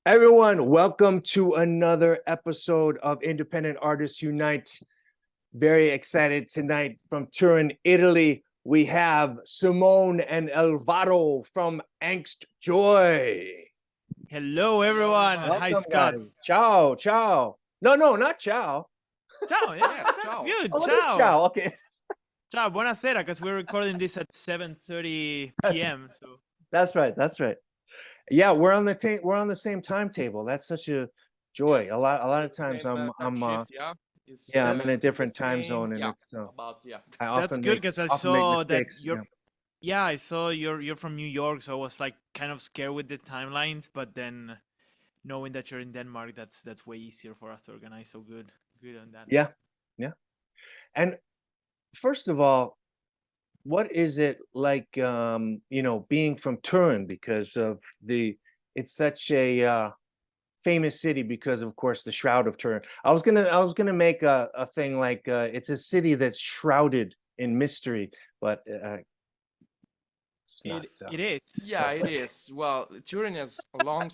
Everyone, welcome to another episode of Independent Artists Unite. Very excited tonight from Turin, Italy. We have Simone and Alvaro from Angst Joy. Hello, everyone. Welcome, Hi, Scott. guys. Ciao, ciao. No, not ciao. Ciao. Yeah, Yes, that's ciao. good. Oh, it is Ciao. ciao. Okay. Ciao. Buonasera, because we're recording this at 7:30 p.m. So That's right. That's right. Yeah, we're on the same timetable. That's such a joy. Yes. A lot of It's times same time shift, yeah. It's I'm in a the different time same, zone, and yeah. it's About yeah. I that's often good make because I often make saw that mistakes. you're. Yeah, I saw you're from New York, so I was like kind of scared with the timelines. But then knowing that you're in Denmark, that's way easier for us to organize. So good on that. Yeah, yeah. And first of all, what is it like, being from Turin because of it's such a famous city because of course the Shroud of Turin. I was gonna make a thing like it's a city that's shrouded in mystery, but it's not. It is. Yeah, it is. Well, Turin has a long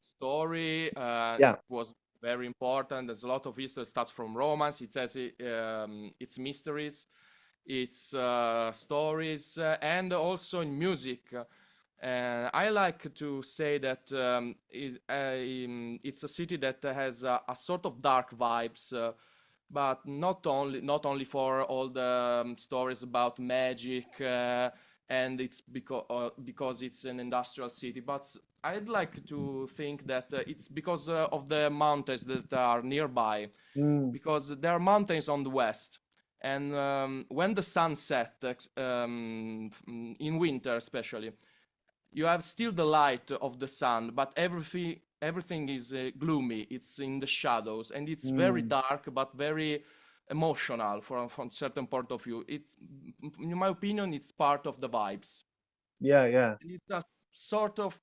story. Yeah. It was very important. There's a lot of history. It starts from Romance. It says it's mysteries, it's stories, and also in music. I like to say that it's a city that has a sort of dark vibes, but not only for all the stories about magic, and it's because it's an industrial city. But I'd like to think that it's because of the mountains that are nearby, Mm, because there are mountains on the west. And when the sun sets, in winter especially, you have still the light of the sun, but everything is gloomy. It's in the shadows, and it's very mm. dark, but very emotional from certain point of view. It's, in my opinion, it's part of the vibes. Yeah. And it's a sort of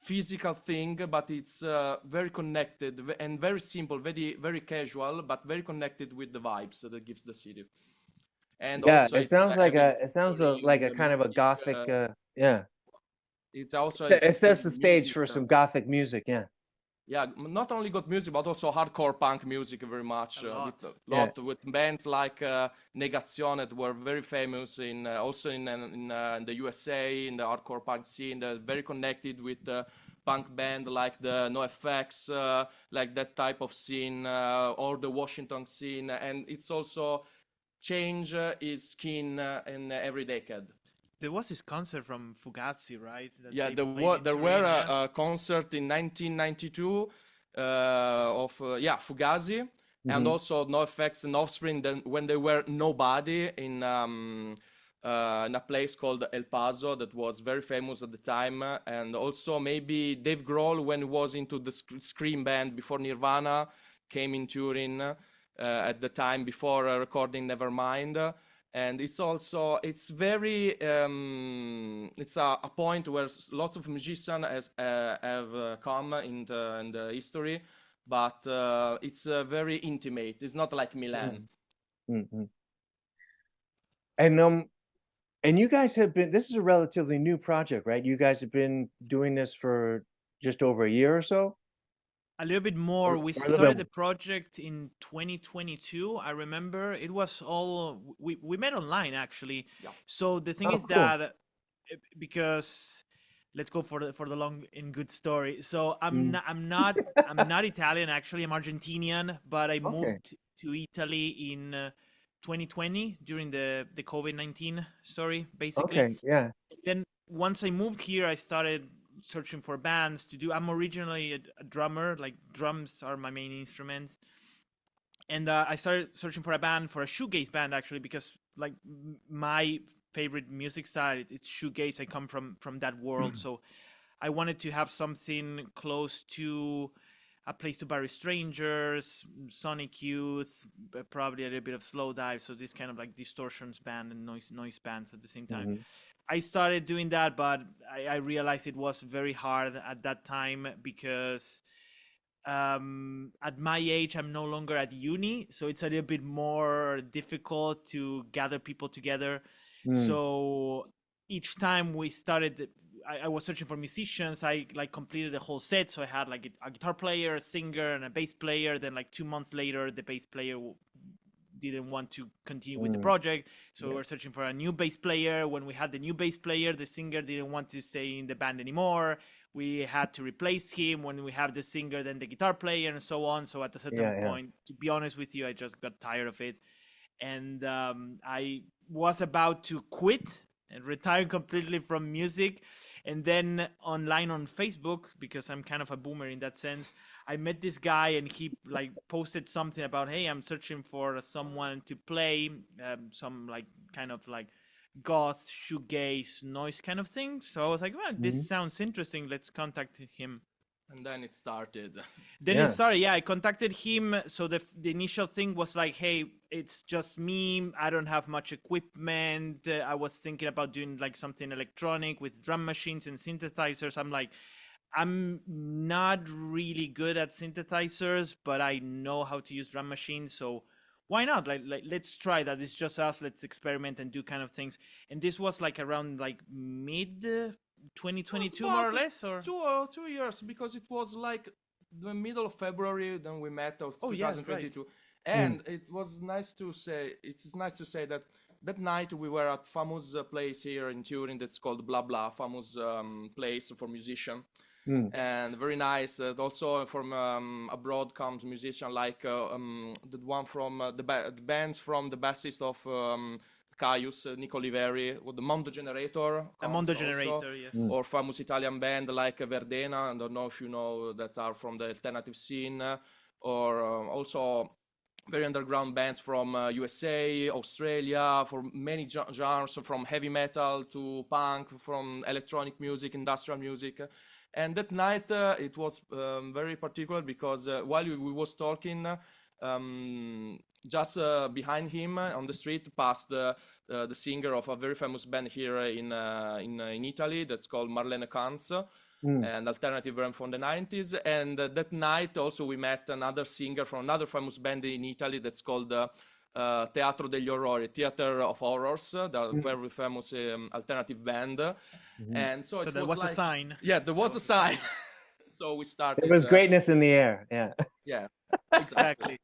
physical thing, but it's very connected and very simple, very casual, but very connected with the vibes that gives the city. And Yeah, also, it's having it sounds history like with a the kind of a music. gothic yeah. It's also It has history sets the with stage music. for some gothic music, yeah. Yeah, not only got music, but also hardcore punk music very much. A lot. With a Yeah. lot with bands like Negazione that were very famous in also in the USA in the hardcore punk scene. They're very connected with punk band like the NoFX, like that type of scene, or the Washington scene, and it's also change his skin in every decade. There was this concert from Fugazi, right? That Yeah, they played in there Turin, were yeah? a concert in 1992 of Fugazi, and Mhm. also NoFX and Offspring then when they were nobody in a place called El Paso that was very famous at the time, and also maybe Dave Grohl when he was into the Scream band before Nirvana came in Turin at the time before recording Nevermind. And it's also it's very it's a point where lots of musicians have come in the history, but it's very intimate. It's not like Milan. Mhm. And and you guys have been this is a relatively new project, right? You guys have been doing this for just over a year or so? A little bit more. We Or a little started bit. the project in 2022. I remember it was all we met online actually. Yeah. So the thing Oh, is cool. that because let's go for the long and good story. So Mm. I'm not Italian actually. I'm Argentinian, but I Okay. moved to Italy in 2020 during the COVID-19 story basically. Okay, yeah. Then once I moved here, I started searching for bands to do. I'm originally a drummer, like drums are my main instrument, and I started searching for a band, for a shoegaze band actually, because like my favorite music style it's shoegaze. I come from that world, so I wanted to have something close to a place to bury strangers, Sonic Youth, probably a little bit of slow dive. So this kind of like distortions band and noise bands at the same time. Mhm. I started doing that, but I realized it was very hard at that time because at my age, I'm no longer at uni, so it's a little bit more difficult to gather people together. Mm. So each time we started, I was searching for musicians. I like completed the whole set, so I had like a guitar player, a singer, and a bass player. Then like 2 months later, the bass player didn't want to continue with the project, so we were searching for a new bass player. When we had the new bass player, the singer didn't want to stay in the band anymore. We had to replace him. When we have the singer, then the guitar player, and so on. So at a certain point, to be honest with you, I just got tired of it, and I was about to quit and retire completely from music. And then online on Facebook, because I'm kind of a boomer in that sense, I met this guy, and he like posted something about, hey, I'm searching for someone to play some like kind of like goth shoegaze noise kind of thing. So I was like, well, this sounds interesting, let's contact him. And then it started. Then it started. Yeah, I contacted him. So the initial thing was like, hey, it's just me. I don't have much equipment. I was thinking about doing like something electronic with drum machines and synthesizers. I'm like, I'm not really good at synthesizers, but I know how to use drum machines. So why not? Like let's try that. It's just us. Let's experiment and do kind of things. And this was like around like mid 2022, more or less, or 2 years, because it was like the middle of February. Then we met of Oh, yeah, right. 2022, and it was nice to say. It's nice to say that that night we were at famous place here in Turin that's called Blah Blah, famous place for musician. And very nice. Also from abroad comes musician like the one from the bands from the bassist of Caius, Nico Oliveri, or the Mondo Generator. a Mondo comes also, Generator, yes. or famous Italian band like Verdena. I don't know if you know, that are from the alternative scene, or also very underground bands from USA, Australia, for many genres, from heavy metal to punk, from electronic music, industrial music. And that night it was very particular, because while we was talking, just behind him on the street passed the singer of a very famous band here in Italy that's called Marlene Kanz, and alternative band from the 90s. And that night also we met another singer from another famous band in Italy that's called Teatro degli Orrori, Theater of Horrors. They're a very famous alternative band. And so it there was like, a sign. Yeah, there was a sign. So we started. There was greatness in the air. Yeah. Yeah, Exactly.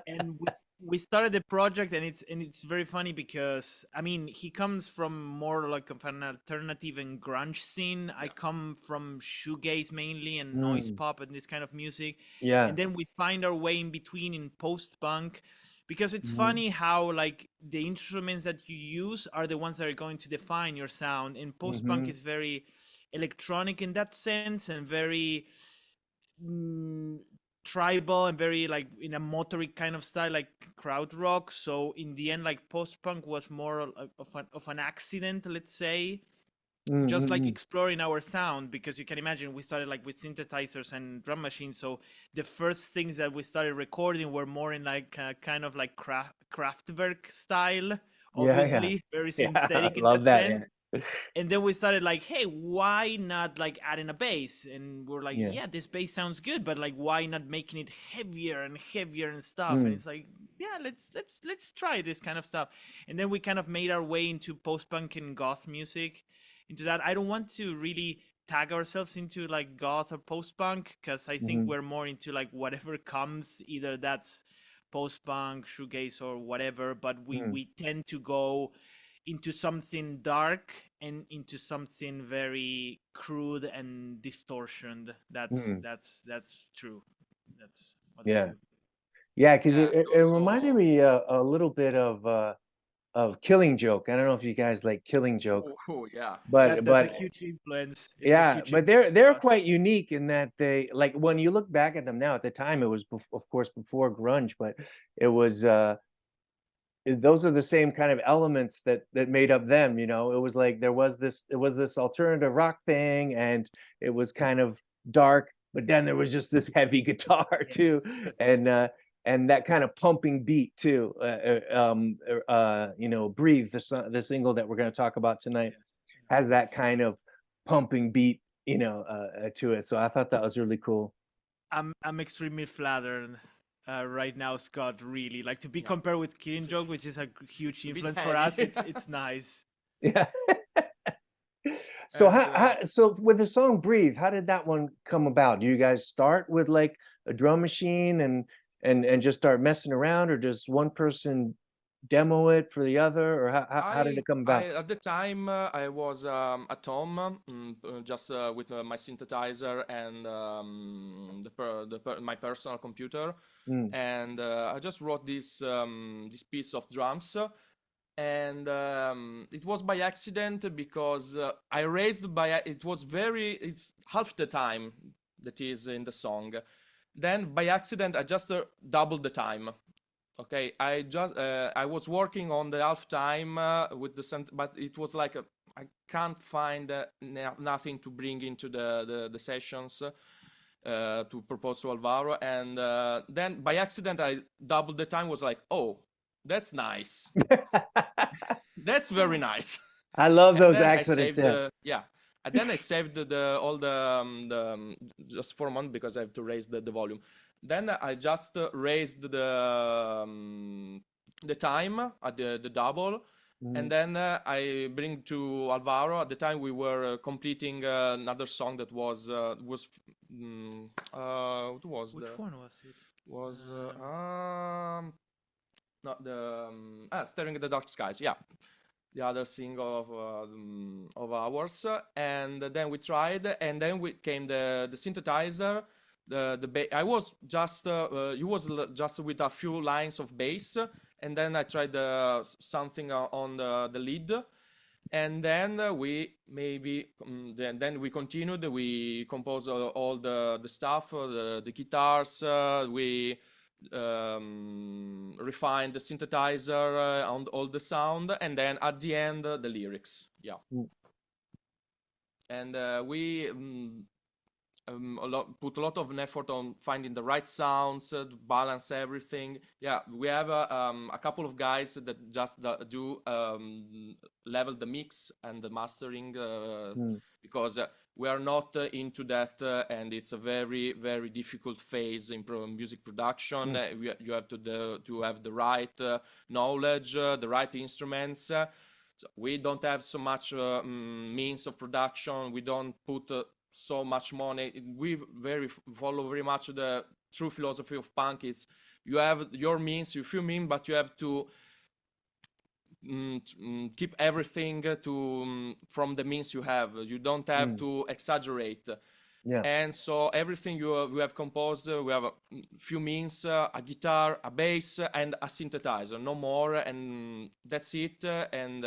And we started the project, and it's very funny because I mean, he comes from more like of an alternative and grunge scene. I come from shoegaze mainly and noise pop and this kind of music. Yeah. And then we find our way in between in post-punk, because it's funny how like the instruments that you use are the ones that are going to define your sound. And post-punk is very electronic in that sense, and very tribal, and very like in a motoric kind of style, like crowd rock. So in the end, like post-punk was more of an accident, let's say, just like exploring our sound, because you can imagine we started like with synthesizers and drum machines. So the first things that we started recording were more in like kind of like Kraftwerk style, obviously very synthetic in love that that. sense. And then we started like, hey, why not like adding a bass? And we're like, yeah, this bass sounds good, but like, why not making it heavier and stuff? And it's like, yeah, let's try this kind of stuff. And then we kind of made our way into post-punk and goth music, into that. I don't want to really tag ourselves into like goth or post-punk, because I think we're more into like whatever comes, either that's post-punk, shoegaze, or whatever. But we tend to go into something dark and into something very crude and distortioned. That's true. That's what we do. Yeah, because And it reminded me a little bit of Killing Joke. I don't know if you guys like Killing Joke, yeah. but That's a huge influence. It's a yeah, huge but influence they're for us. quite unique in that they, like, when you look back at them now, at the time it was of course before grunge, but it was those are the same kind of elements that made up them, you know. It was like it was this alternative rock thing, and it was kind of dark, but then there was just this heavy guitar too, and that kind of pumping beat too. You know, Breathe, the single that we're going to talk about tonight, has that kind of pumping beat, you know, to it. So I thought that was really cool. I'm extremely flattered right now, Scott. Really, like, to be compared with Killing Joke, which is a huge a bit influence for heavy. us. It's nice. Yeah. So And so with the song Breathe, how did that one come about? Do you guys start with like a drum machine and just start messing around, or does one person demo it for the other, or how did it come I about? at the time I was at home, just with my synthesizer and my personal computer, Mm, and I just wrote this piece of drums, and it was by accident because I raised by it was it's half the time that is in the song. Then by accident I just doubled the time. Okay, I was working on the half time with the but it was like I can't find nothing to bring into the sessions to propose to Alvaro, and then by accident I doubled the time. Was like, oh, that's nice, that's very nice. I love And those then I accidents. saved Yeah. yeah, and then I saved the all just for a moment because I have to raise the volume. Then I just raised the time at the double, and Mm, then I bring to Alvaro. At the time we were completing another song that what was Which one was it? was Um, not the Staring at the Dark Skies, yeah, the other single of ours, and then we tried, and then we came the synthesizer. I was just you was just with a few lines of bass, and then I tried something on the lead, and then we maybe then we continued. We composed all the stuff, the guitars. We refined the synthesizer on all the sound, and then at the end the lyrics. Yeah, mm, and we put a lot of effort on finding the right sounds, to balance everything. Yeah, we have a couple of guys that just do level the mix and the mastering mm, because we are not into that, and it's a very very difficult phase in music production. mm, You have to have the right knowledge, the right instruments. So we don't have so much means of production. We don't put so much money. We follow very much the true philosophy of punk. It's you have your means, you feel mean, but you have to keep everything from the means you have. You don't have mm. to exaggerate. Yeah. And so everything you have composed, we have a few means, a guitar, a bass, and a synthesizer, no more, and that's it. And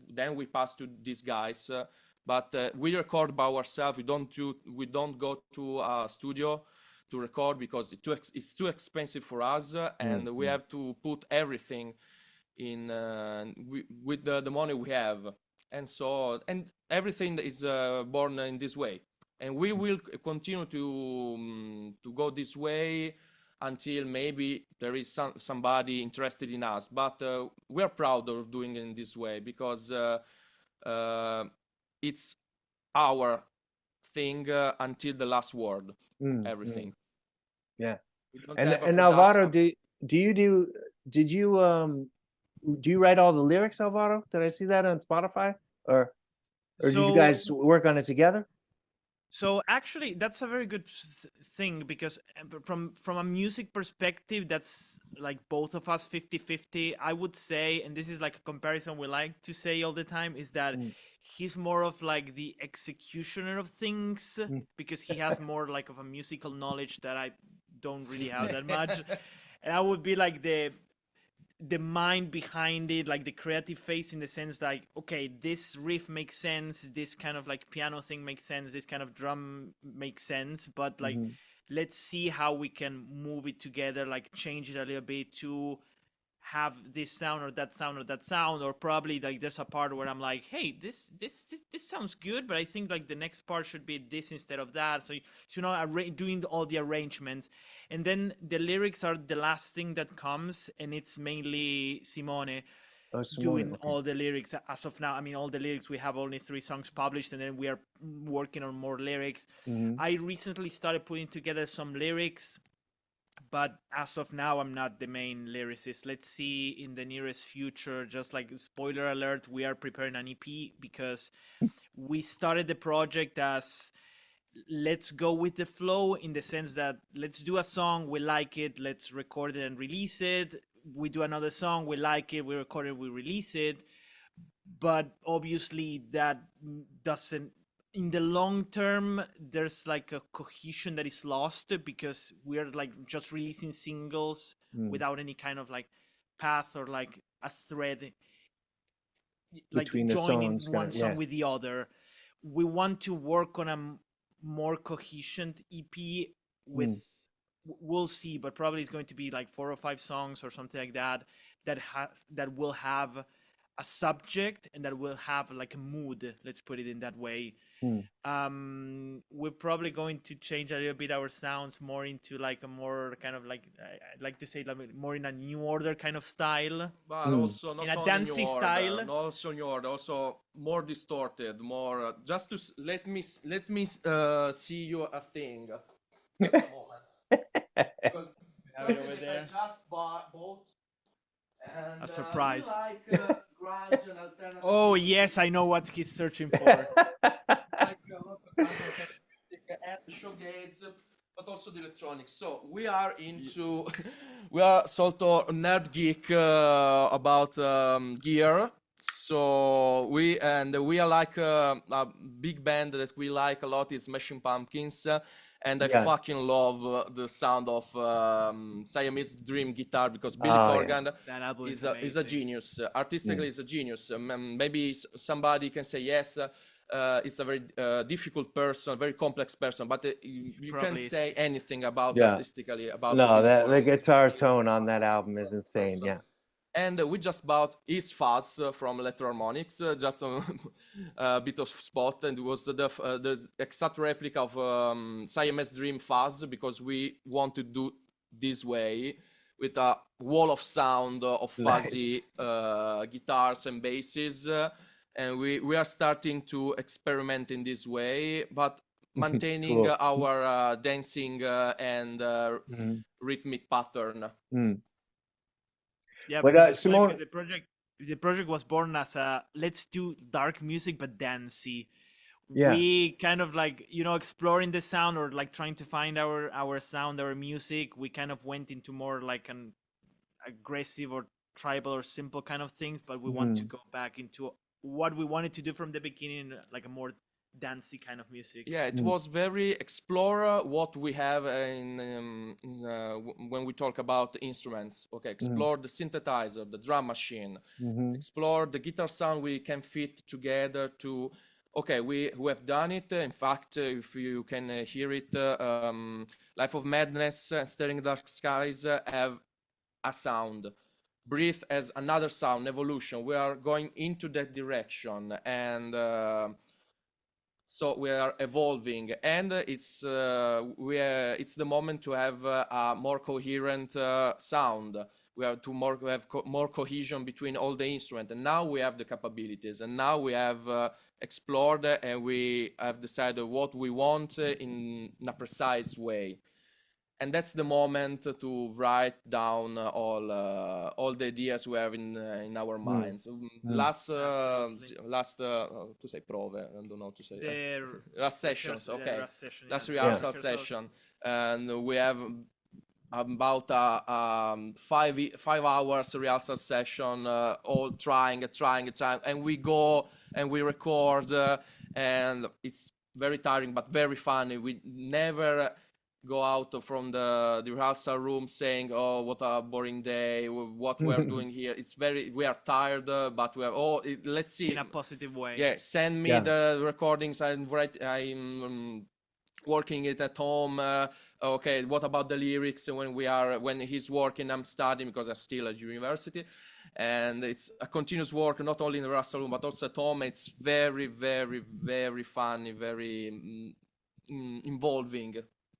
then we pass to these guys. But we record by ourselves. We don't go to a studio to record because it's too expensive for us, Mm, and we mm, have to put everything in with the money we have, and everything is born in this way, and we will continue to go this way until maybe there is somebody interested in us, but we are proud of doing it in this way because uh, it's our thing until the last word, mm, mm. everything. Yeah. We don't And have a and Alvaro, production. do you did you do you write all the lyrics, Alvaro? Did I see that on Spotify? Or did you so guys work on it together? So actually, that's a very good thing because from a music perspective, that's like both of us 50-50. I would say, and this is like a comparison we like to say all the time, is that Mm, he's more of like the executioner of things mm. because he has more like of a musical knowledge that I don't really have that much. And I would be like the mind behind it, like the creative face, in the sense like, okay, this riff makes sense, this kind of like piano thing makes sense, this kind of drum makes sense, but like Mhm. let's see how we can move it together, like change it a little bit to have this sound or that sound or that sound, or probably like there's a part where I'm like, hey, this sounds good, but I think like the next part should be this instead of that. So you know, doing all the arrangements, and then the lyrics are the last thing that comes, and it's mainly Simone Oh, Simone. doing Okay. all the lyrics as of now. I mean, all the lyrics, we have only 3 songs published, and then we are working on more lyrics. Mhm. I recently started putting together some lyrics, but as of now, I'm not the main lyricist. Let's see in the nearest future. Just like spoiler alert, we are preparing an EP because we started the project as let's go with the flow, in the sense that let's do a song, we like it, let's record it and release it. We do another song, we like it, we record it, we release it. But obviously that doesn't, in the long term, there's like a cohesion that is lost because we are like just releasing singles without any kind of like path or like a thread, like Between the joining songs, one song yeah. with the other. We want to work on a more cohesion EP with we'll see, but probably it's going to be like 4 or 5 songs or something like that, that will have a subject and that will have like a mood, let's put it in that way. We're probably going to change a little bit our sounds more into like a more kind of like, I like to say, like more in a New Order kind of style, But also not in a only dancey New Order, style. not also New Order, also more distorted, more. Just to let me see you a thing. Just a moment. Because Have it over something that there. I just bought. And, A surprise. We like grunge and alternative. Oh yes, I know what he's searching for. Like a lot of grunge alternative music and shoegaze, but also the electronics. So we are into, we are sort of nerd geek about gear. So we are like a big band that we like a lot is Smashing Pumpkins. And I Yeah. fucking love the sound of Siamese Dream guitar because Billy Oh, yeah. Corgan That album is is a amazing. genius. Artistically, is a genius. Maybe somebody can say yes. It's a very difficult person, very complex person, but you Probably can't is. say anything about Yeah. artistically about No, Billy the Corgan. It's guitar really tone on that awesome. album is insane. Yeah. And we just bought his fuzz from Electroharmonics, just a bit of spot, and it was the exact replica of Siamese Dream fuzz because we want to do this way with a wall of sound of fuzzy Nice. guitars and basses, and we are starting to experiment in this way, but maintaining Cool. our dancing and rhythmic pattern. Yeah, But, because it's funny Simone- because the project was born as a let's do dark music but dancey. Yeah. We kind of like, you know, exploring the sound or like trying to find our sound, our music. We kind of went into more like an aggressive or tribal or simple kind of things, but we want to go back into what we wanted to do from the beginning, like a more dancey kind of music. Yeah, it was very explore what we have when we talk about instruments. Okay, explore the synthesizer, the drum machine, explore the guitar sound we can fit together to. Okay, we have done it. In fact, if you can hear it, Life of Madness, Staring Dark Skies have a sound. Breathe as another sound, evolution. We are going into that direction, and so we are evolving, and it's the moment to have a more coherent sound. We have to have more cohesion between all the instruments, and now we have the capabilities, and now we have explored and we have decided what we want in a precise way. And that's the moment to write down all the ideas we have in our minds. Last to say prove, I don't know how to say last sessions. Okay, last rehearsal session, and we have about a 5 hours rehearsal session, all trying, and we go and we record, and it's very tiring but very funny. We never go out from the rehearsal room saying, "Oh, what a boring day! What we are doing here." We are tired, but we are. Let's see. In a positive way. Yeah, send me the recordings. I'm working it at home. Okay, what about the lyrics? When he's working, I'm studying because I'm still at university, and it's a continuous work, not only in the rehearsal room but also at home. It's very, very, very funny, very involving.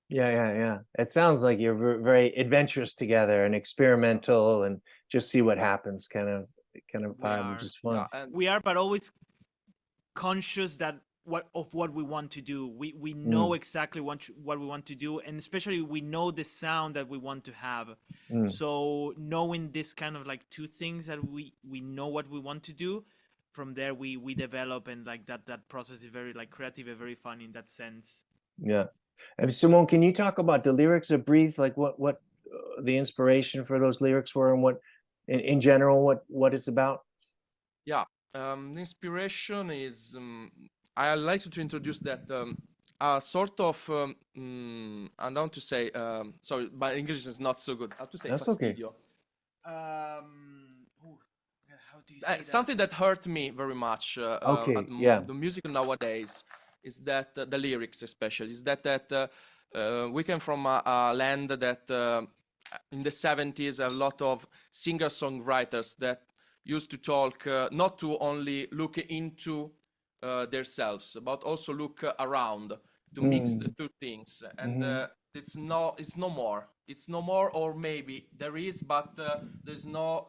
Yeah. It sounds like you're very adventurous together and experimental and just see what happens kind of vibe, which is fun. Yeah, we are, but always conscious that what we want to do. We know exactly what we want to do, and especially we know the sound that we want to have. So knowing this kind of like two things that we know what we want to do, from there we develop, and like that process is very like creative and very fun in that sense. Yeah. And Simone, can you talk about the lyrics of Breathe? Like what the inspiration for those lyrics were, and what in general what it's about? Yeah, the inspiration is. I like to introduce that a sort of. I don't want to say. Sorry, my English is not so good. How to say That's okay. fastidio? Ooh, how do you say that? Something that hurt me very much Okay, yeah. the music nowadays is that the lyrics especially is that we came from a land that in the 70s a lot of singer-songwriters that used to talk not to only look into themselves but also look around to mix the two things, and it's no more, or maybe there is, but there's no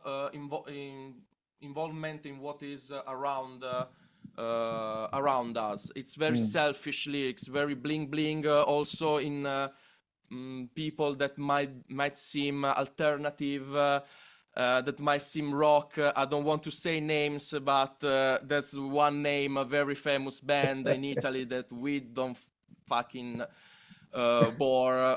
involvement in what is around us. It's very selfishly, it's very bling bling, also in people that might seem alternative, that might seem rock. I don't want to say names, but there's one name, a very famous band in Italy that we don't fucking bore.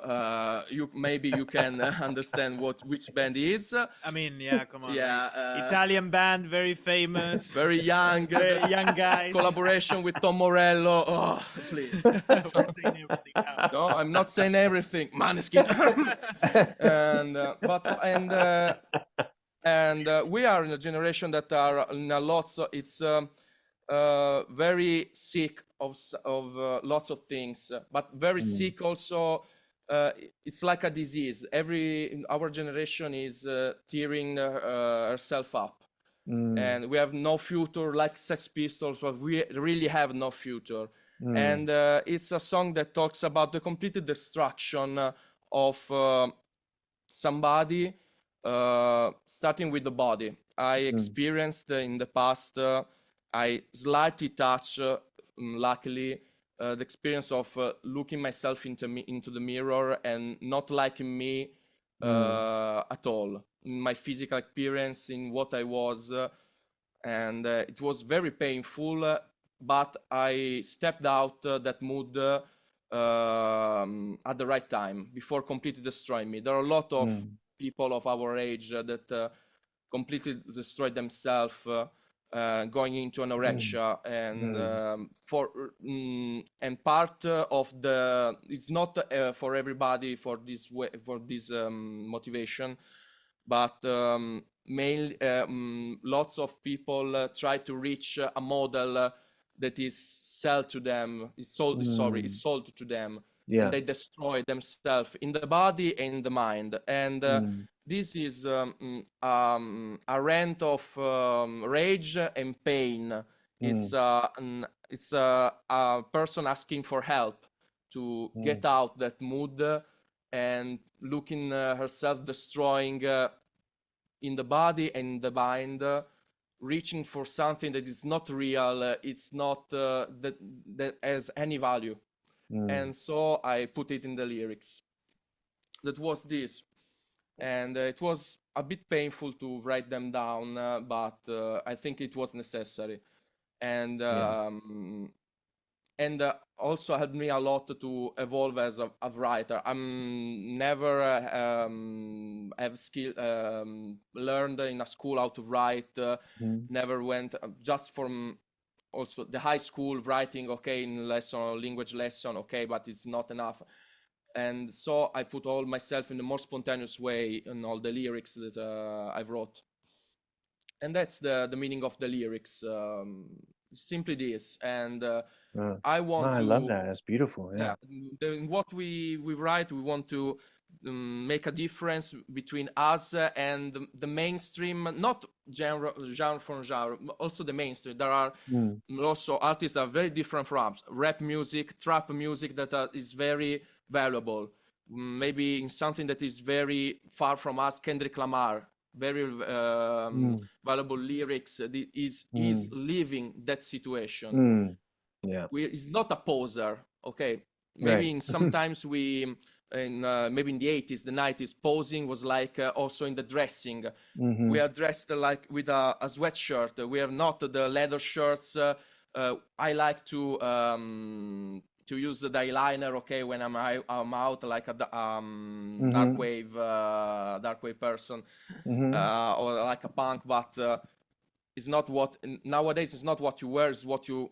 You can understand which band is. I mean, yeah, come on. Yeah, like, Italian band, very famous, very young, very young guys. collaboration with Tom Morello. Oh, please. We're saying everything now. No, I'm not saying everything. Maneskin. And we are in a generation that are in a lot. So it's very sick of lots of things, but very sick also. It's like a disease. Our generation is tearing herself up, and we have no future, like Sex Pistols, but we really have no future. And it's a song that talks about the complete destruction of somebody, starting with the body. I experienced in the past, I slightly touched, luckily, the experience of looking myself into the mirror and not liking me at all. In my physical appearance, in what I was, and it was very painful, but I stepped out that mood at the right time before completely destroying me. There are a lot of people of our age that completely destroyed themselves, going into anorexia, and and part of the, it's not for everybody for this way, for this motivation, but mainly lots of people try to reach a model that is sold to them. It's sold. Sorry, it's sold to them, and they destroy themselves in the body and in the mind. And this is a rant of rage and pain. It's a person asking for help to get out that mood, and looking herself destroying in the body and in the mind, reaching for something that is not real. It's not that has any value. And so I put it in the lyrics. That was this. And it was a bit painful to write them down, but I think it was necessary. And also helped me a lot to evolve as a writer. I'm never have learned in a school how to write. Never went just from also the high school writing. Okay, in lesson or language lesson. Okay, but it's not enough. And so I put all myself in a more spontaneous way in all the lyrics that I wrote. And that's the meaning of the lyrics. Simply this. And I want I to. love that. That's beautiful. Yeah. In what we write, we want to make a difference between us and the mainstream, not genre from genre, also the mainstream. There are also artists that are very different from us. Rap music, trap music that is very valuable. Maybe in something that is very far from us, Kendrick Lamar, very valuable lyrics. Is living that situation. Yeah. He's not a poser. Okay, maybe Right. in sometimes we in maybe in the 80s, the 90s, posing was like also in the dressing. Hmm. We are dressed like with a sweatshirt. We are not the leather shirts. I like to use the eyeliner. Okay, when I'm out like a Hmm. dark wave person, Hmm. or like a punk. But it's not what nowadays. It's not what you wear. It's what you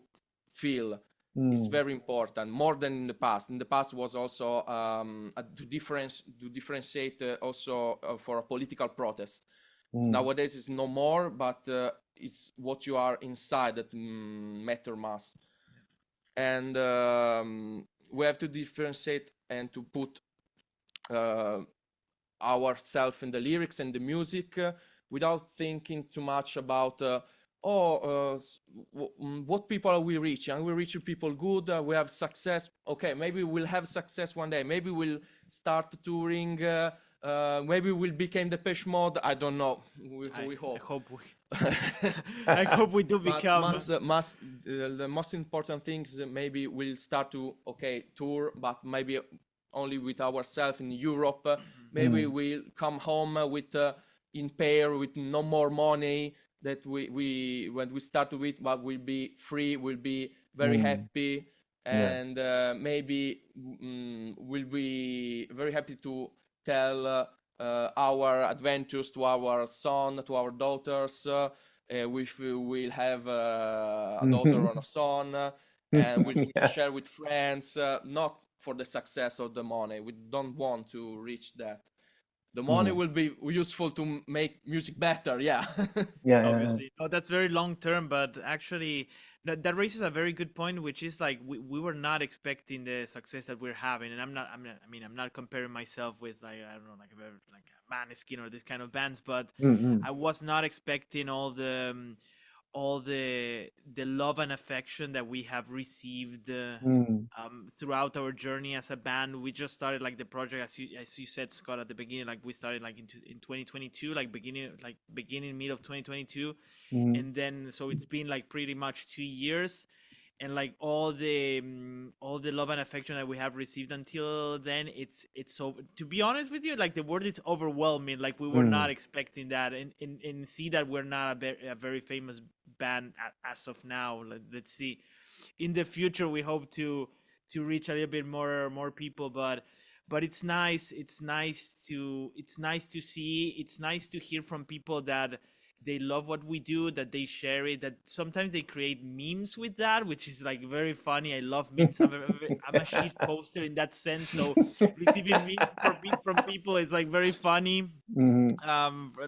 feel. Is Mm. very important, more than in the past. In the past was also to differentiate also for a political protest. Mm. Nowadays it's no more, but it's what you are inside that matter most. And we have to differentiate and to put uh, ourselves in the lyrics and the music without thinking too much about what people are we reaching. Are we reaching people good? We have success. Okay, maybe we'll have success one day. Maybe we'll start touring. Maybe we'll become Depeche Mode. I don't know. We I hope. hope we I hope we do But become. the most important things maybe we'll start to tour, but maybe only with ourselves in Europe. Maybe Mm. we'll come home with in pair with no more money that we when we start with, but we'll be free, we'll be very Mm. happy, Yeah. and maybe we'll be very happy to tell our adventures to our son, to our daughters. We'll have a daughter Mhm. or a son, and we'll Yeah. share with friends, not for the success of the money. We don't want to reach that. The money Mm. will be useful to make music better, yeah. Yeah, yeah, Obviously, no, that's very long term, but actually, that raises a very good point, which is like we were not expecting the success that we're having, and I'm not comparing myself with like I don't know like a Maneskin or this kind of bands, but yeah. Mm-mm. I was not expecting all the love and affection that we have received Mm. throughout our journey as a band. We just started like the project, as you said, Scott, at the beginning. Like we started like in 2022, like beginning mid of 2022, Mm. and then so it's been like pretty much 2 years, and like all the love and affection that we have received until then, it's so, to be honest with you, like the word, it's overwhelming. Like we were not Mm. expecting that, and see that we're not a very famous band as of now. Let's see, in the future we hope to reach a little bit more people, but it's nice to see, it's nice to hear from people that they love what we do, that they share it, that sometimes they create memes with that, which is like very funny. I love memes. I'm a shit poster in that sense, so receiving memes from people is like very funny, Mhm.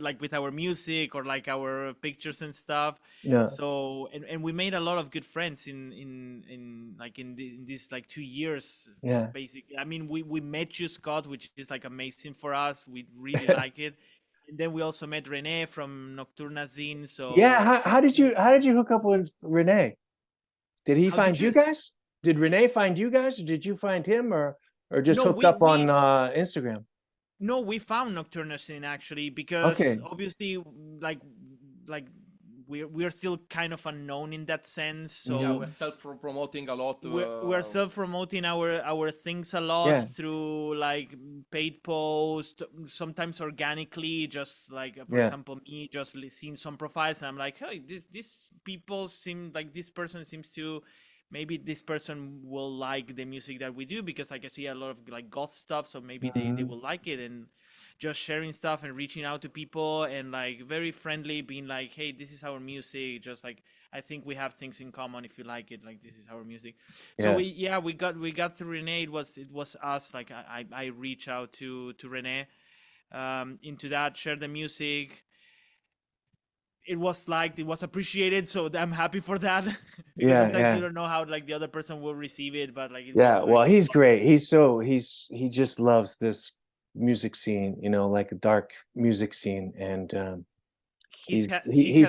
like with our music or like our pictures and stuff. Yeah. So and we made a lot of good friends in these like 2 years, Yeah. basically. I mean, we met you, Scott, which is like amazing for us. We really like it. And then we also met Rene from Nocturna Zine. Yeah. So How did you hook up with Renee? Did he how did find you you? guys? Did Renee find you guys, or did you find him, or just No, hooked we up on we Instagram? no, we found Nocturna Zine actually, because Okay. obviously, like like we're still kind of unknown in that sense. Yeah, So we're self-promoting a lot. we're self promoting our things a lot Yeah. through like paid posts, sometimes organically, just like for Yeah. example me just seeing some profiles, and I'm like, hey, this people seem like, this person seems to, maybe this person will like the music that we do, because like I see a lot of like goth stuff, so maybe they Mhm. will like it. And just sharing stuff and reaching out to people, and like very friendly, being like, hey, this is our music, just like, I think we have things in common. If you like it, like, this is our music. So Yeah. we got to Rene. It was us. Like I reach out to Rene, into that, share the music. It was liked, it was appreciated, so I'm happy for that. Because Yeah. sometimes Yeah. you don't know how like the other person will receive it, but like it was Yeah. Well, like he's great. He just loves this music scene, like a dark music scene, and he he's has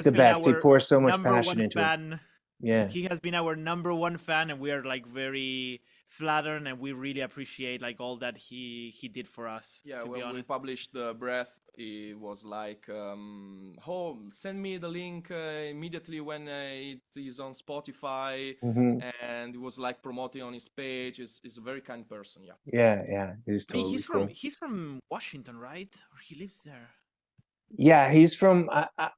the been best. He our pours so much number passion one into it. fan. Yeah. He has been our number one fan, and we are like very flattered, and we really appreciate like all that he did for us. Yeah, to be when we honest. published the Breath, it was like, oh, send me the link immediately when it is on Spotify, Hmm. and it was like promoting on his page. It's a very kind person, yeah. Yeah, he's I mean, totally cool. he's from Washington, right? Or he lives there. Yeah, he's from.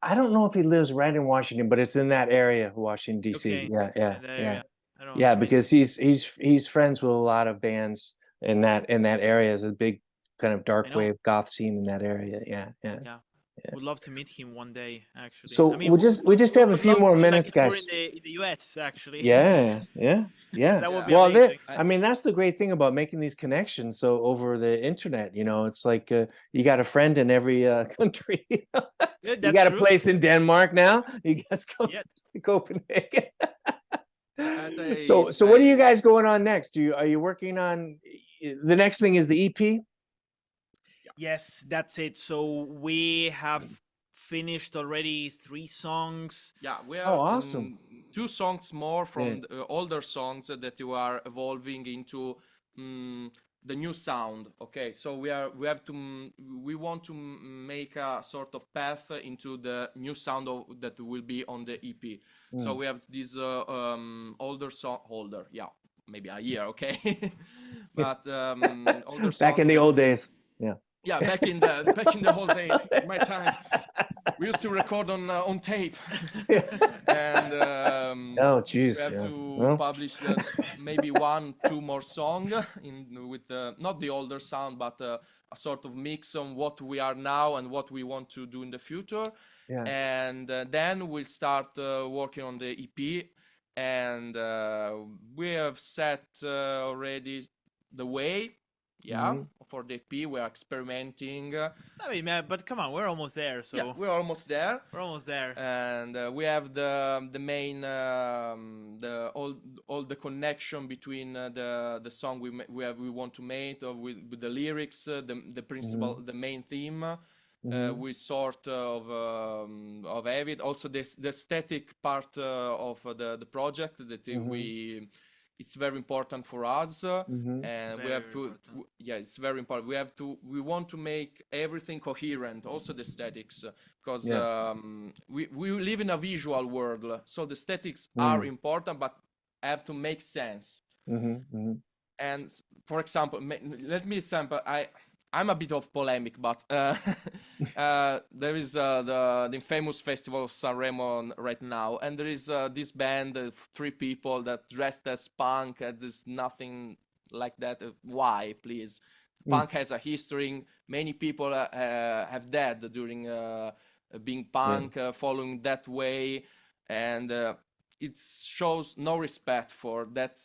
I don't know if he lives right in Washington, but it's in that area, Washington D.C. Okay, Yeah, that yeah, area. I don't know. yeah. I mean, Because he's friends with a lot of bands in that area. It's a big kind of I dark know. wave goth scene in that area. Yeah, yeah. Yeah, would love to meet him one day. Actually, I So mean, we just have a would few love more to do like minutes, a tour guys. in the US. Actually, Yeah. that would be Yeah, Well, amazing. I mean, that's the great thing about making these connections. So over the internet, it's like you got a friend in every Yeah, country. You that's got a true. place in Denmark now. You guys go Yeah. to Copenhagen. as I, So what are you guys going on next? Are you working on the next thing is the EP? Yes, that's it. So we have finished already 3 songs. yeah, we Oh, are awesome. 2 songs more Yeah. from the older songs that you are evolving into the new sound. Okay, so we have to we want to make a sort of path into the new sound that will be on the EP. So Mm. we have this older, yeah, maybe a year, okay, but older Back in songs the that old we, days. Yeah. yeah, back in the old days, my time. We used to record on tape, and Oh, we geez. have Yeah. to Well, publish maybe 1, 2 more song in with not the older sound, but a sort of mix on what we are now and what we want to do in the future. yeah. And then we'll start working on the EP, and we have set already the way. Yeah, Mhm. for the EP, we are experimenting. I mean, man, but come on, we're almost there. Yeah, So we're almost there, we're almost there. and we have the main the all the connection between the song we want to make, or with the lyrics, the principal, Mhm. the main theme. Mhm. We sort of have it. Also, the aesthetic part of the project that Mhm. we it's very important for us, Mhm. and we Very, have very to important. yeah, it's very important. We want to make everything coherent, also the aesthetics, because Yeah. we live in a visual world, so the aesthetics are Mm. important, but have to make sense. Mhm. Mhm. And for example, let me sample. I'm a bit of polemic, but there is the famous festival of Sanremo right now, and there is this band of 3 people that dressed as punk, and there's nothing like that. Why, please? Mm. Punk has a history. Many people have died during being Yeah. punk, following that way, and it shows no respect for that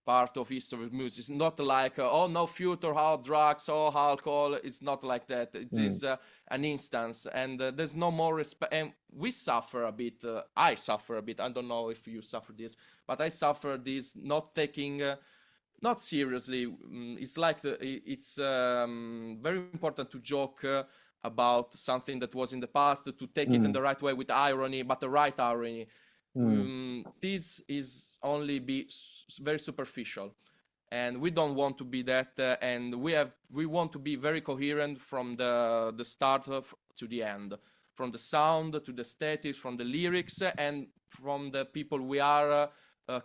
part of history of music. It's not like oh, no future, how drugs or alcohol. It's not like that. It Mm. is an instance, and there's no more respect. And we suffer a bit. I suffer a bit. I don't know if you suffer this, but I suffer this not taking. Not seriously. It's like it's very important to joke about something that was in the past, to take it in Mm. the right way with irony, but the right irony. Mm. This is only very superficial, and we don't want to be that. And we want to be very coherent from the start to the end, from the sound to the aesthetics, from the lyrics, and from the people we are.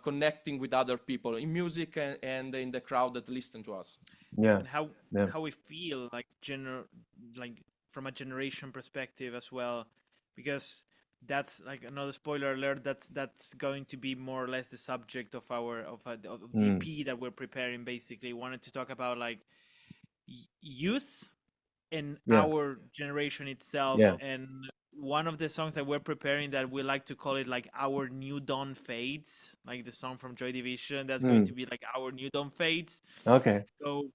Connecting with other people in music, and in the crowd that listen to us. Yeah. And how Yeah. we feel like like from a generation perspective as well, because that's like another spoiler alert. That's going to be more or less the subject of our of the Mm. EP that we're preparing. Basically, wanted to talk about like youth in Yeah. our generation itself, Yeah. and one of the songs that we're preparing, that we like to call it like our new dawn fades, like the song from Joy Division, that's going to Mm. be like our new dawn fades. Okay. So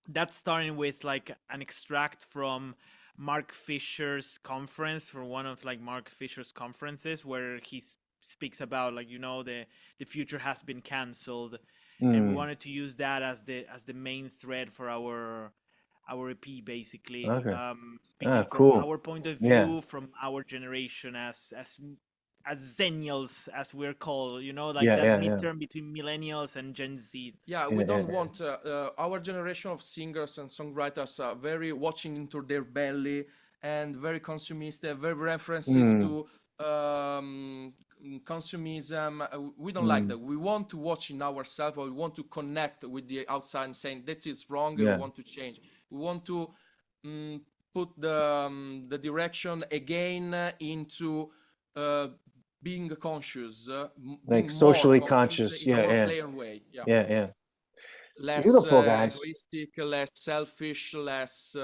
that's starting with like an extract from Mark Fisher's conference, from one of like Mark Fisher's conferences, where he speaks about like the future has been cancelled, and we Mm. wanted to use that as the main thread for our EP, basically, Okay. speaking from Cool. our point of Yeah. view, from our generation as as Zennials, as we're called, you know, like Yeah, that yeah, yeah. midterm between millennials and Gen Z. Yeah, Yeah, we don't yeah, want our generation of singers and songwriters are very watching into their belly and very consumist, very references Mm, to consumism. We don't like mm, that. We want to watch in ourselves, or we want to connect with the outside and saying that is wrong. We yeah, want to change. We want to um, put the direction again into uh, being conscious, being like more socially conscious conscious. in a Yeah, more yeah, clear way. Yeah, yeah, yeah. less Beautiful, guys. egoistic, less selfish, less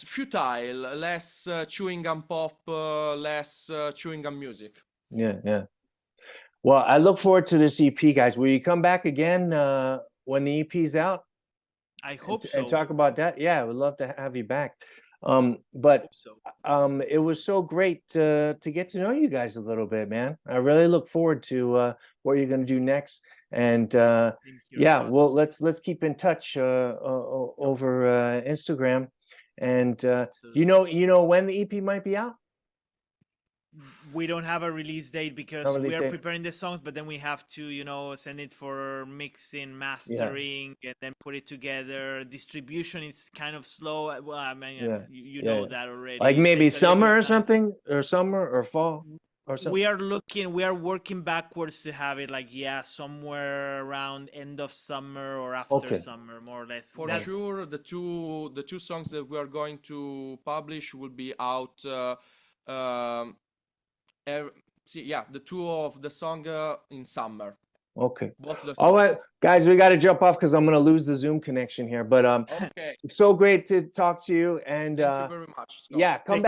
futile, less chewing gum pop, less chewing gum music. Yeah, yeah. Well, I look forward to this EP, guys. Will you come back again when the EP's out I hope and so. talk about that? Yeah, I would love to have you back. But Hope so. it was so great to get to know you guys a little bit, man. I really look forward to what you're gonna do next. And Same here, yeah, Scott. well, let's keep in touch over Instagram. And Absolutely. you know when the EP might be out? We don't have a release date because Not we release are date. preparing the songs, but then we have to, you know, send it for mixing, Yeah, mastering, and then put it together. Distribution is kind of slow. Well, I mean, yeah, you yeah, know yeah. that already. Like It maybe takes a little bit summer of or time. something, or summer or fall or something. We are working backwards to have it like, yeah, somewhere around end of summer or after Okay. summer, more or less. For That's sure, the two songs that we are going to publish will be out. Um, yeah, the two of the song in summer. Okay. Both the All songs. right, guys, we got to jump off because I'm gonna lose the Zoom connection here. But Okay. so great to talk to you. And Thank you very much, Scott. yeah, come back.